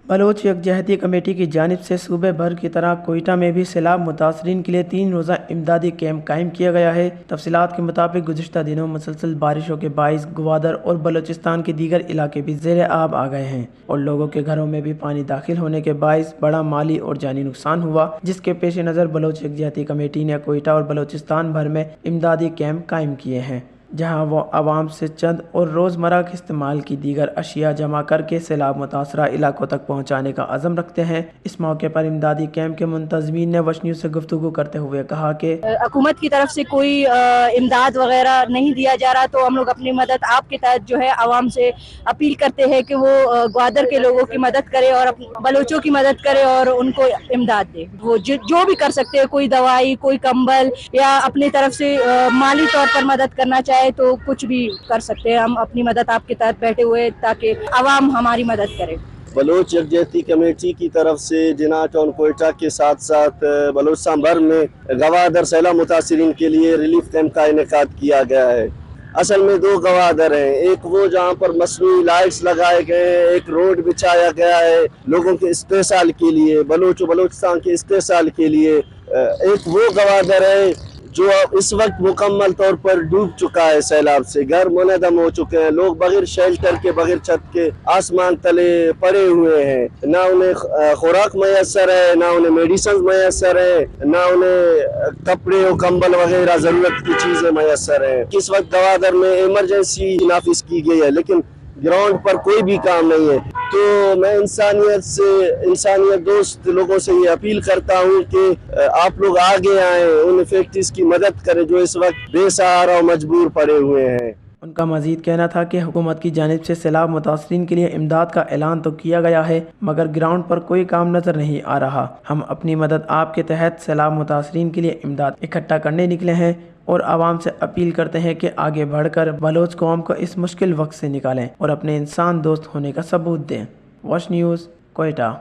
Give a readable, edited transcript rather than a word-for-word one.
بلوچ یکجہتی کمیٹی کی جانب سے صوبے بھر کی طرح کوئٹہ میں بھی سیلاب متاثرین کے لیے 3 روزہ امدادی کیمپ قائم کیا گیا ہے۔ تفصیلات کے مطابق گزشتہ دنوں مسلسل بارشوں کے باعث گوادر اور بلوچستان کے دیگر علاقے بھی زیر آب آ گئے ہیں اور لوگوں کے گھروں میں بھی پانی داخل ہونے کے باعث بڑا مالی اور جانی نقصان ہوا، جس کے پیش نظر بلوچ یکجہتی کمیٹی نے کوئٹہ اور بلوچستان بھر میں امدادی کیمپ قائم کیے ہیں، جہاں وہ عوام سے چند اور روزمرہ کے استعمال کی دیگر اشیاء جمع کر کے سیلاب متاثرہ علاقوں تک پہنچانے کا عزم رکھتے ہیں۔ اس موقع پر امدادی کیمپ کے منتظمین نے وش نیوز سے گفتگو کرتے ہوئے کہا کہ حکومت کی طرف سے کوئی امداد وغیرہ نہیں دیا جا رہا، تو ہم لوگ اپنی مدد آپ کے تحت جو ہے عوام سے اپیل کرتے ہیں کہ وہ گوادر کے لوگوں کی مدد کرے اور بلوچوں کی مدد کرے اور ان کو امداد دے۔ وہ جو بھی کر سکتے ہیں، کوئی دوائی، کوئی کمبل یا اپنی طرف سے مالی طور پر مدد کرنا چاہے تو کچھ بھی کر سکتے ہیں۔ ہم اپنی مدد آپ کے تحت بیٹھے ہوئے تاکہ عوام ہماری مدد کرے۔ بلوچ یکجہتی کمیٹی کی طرف سے جناح ٹاؤن کوئٹہ کے ساتھ ساتھ بلوچستان بھر میں گوادر سیلاب متاثرین کے لیے ریلیف کیمپ کا انعقاد کیا گیا ہے۔ اصل میں 2 گوادر ہیں، ایک وہ جہاں پر مصنوعی لائٹس لگائے گئے ہیں، ایک روڈ بچھایا گیا ہے لوگوں کے استحصال کے لیے، بلوچستان کے استحصال کے لیے، ایک وہ گوادر ہے جو اس وقت مکمل طور پر ڈوب چکا ہے سیلاب سے، گھر منہدم ہو چکے ہیں، لوگ بغیر شیلٹر کے، بغیر چھت کے آسمان تلے پڑے ہوئے ہیں، نہ انہیں خوراک میسر ہے، نہ انہیں میڈیسنز میسر ہے، نہ انہیں کپڑے و کمبل وغیرہ ضرورت کی چیزیں میسر ہیں۔ اس وقت گوادر میں ایمرجنسی نافذ کی گئی ہے لیکن گراؤنڈ پر کوئی بھی کام نہیں ہے، تو میں انسانیت دوست لوگوں سے یہ اپیل کرتا ہوں کہ آپ لوگ آگے آئیں، ان فیکٹریز کی مدد کریں جو اس وقت بے سہارا و مجبور پڑے ہوئے ہیں۔ ان کا مزید کہنا تھا کہ حکومت کی جانب سے سیلاب متاثرین کے لیے امداد کا اعلان تو کیا گیا ہے مگر گراؤنڈ پر کوئی کام نظر نہیں آ رہا۔ ہم اپنی مدد آپ کے تحت سیلاب متاثرین کے لیے امداد اکٹھا کرنے نکلے ہیں اور عوام سے اپیل کرتے ہیں کہ آگے بڑھ کر بلوچ قوم کو اس مشکل وقت سے نکالیں اور اپنے انسان دوست ہونے کا ثبوت دیں۔ وش نیوز، کوئٹہ۔